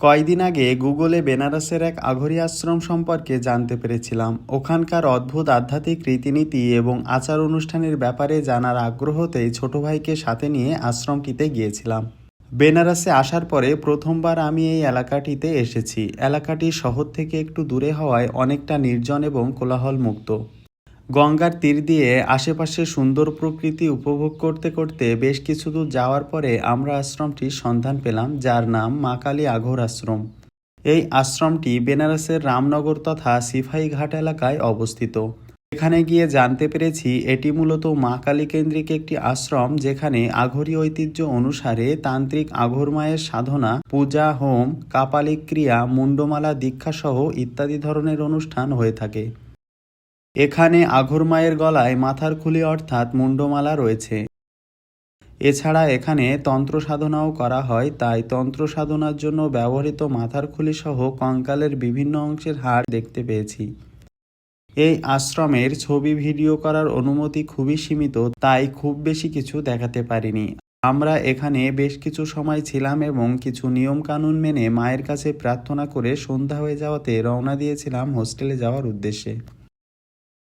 কয়দিন আগে গুগলে বেনারসের এক আঘরি আশ্রম সম্পর্কে জানতে পেরেছিলাম। ওখানকার অদ্ভুত আধ্যাত্মিক রীতিনীতি এবং আচার অনুষ্ঠানের ব্যাপারে জানার আগ্রহতেই ছোট ভাইকে সাথে নিয়ে আশ্রমটিতে গিয়েছিলাম। বেনারসে আসার পরে প্রথমবার আমি এই এলাকাটিতে এসেছি। এলাকাটি শহর থেকে একটু দূরে হওয়ায় অনেকটা নির্জন এবং কোলাহল মুক্ত। গঙ্গার তীর দিয়ে আশেপাশে সুন্দর প্রকৃতি উপভোগ করতে করতে বেশ কিছু দূর যাওয়ার পরে আমরা আশ্রমটির সন্ধান পেলাম, যার নাম মা কালী আঘর আশ্রম। এই আশ্রমটি বেনারসের রামনগর তথা সিপাহী ঘাট এলাকায় অবস্থিত। এখানে গিয়ে জানতে পেরেছি এটি মূলত মা কালী কেন্দ্রিক একটি আশ্রম, যেখানে আঘরি ঐতিহ্য অনুসারে তান্ত্রিক আঘর মায়ের সাধনা, পূজা, হোম, কাপালিক ক্রিয়া, মুন্ডমালা দীক্ষা সহ ইত্যাদি ধরনের অনুষ্ঠান হয়ে থাকে। এখানে আঘর মায়ের গলায় মাথার খুলি অর্থাৎ মুন্ডমালা রয়েছে। এছাড়া এখানে তন্ত্র সাধনাও করা হয়, তাই তন্ত্র সাধনার জন্য ব্যবহৃত মাথার খুলি সহ কঙ্কালের বিভিন্ন অংশের হাড় দেখতে পেয়েছি। এই আশ্রমের ছবি ভিডিও করার অনুমতি খুবই সীমিত, তাই খুব বেশি কিছু দেখাতে পারিনি। আমরা এখানে বেশ কিছু সময় ছিলাম এবং কিছু নিয়ম কানুন মেনে মায়ের কাছে প্রার্থনা করে সন্ধ্যা হয়ে যাওয়াতে রওনা দিয়েছিলাম হোস্টেলে যাওয়ার উদ্দেশ্যে।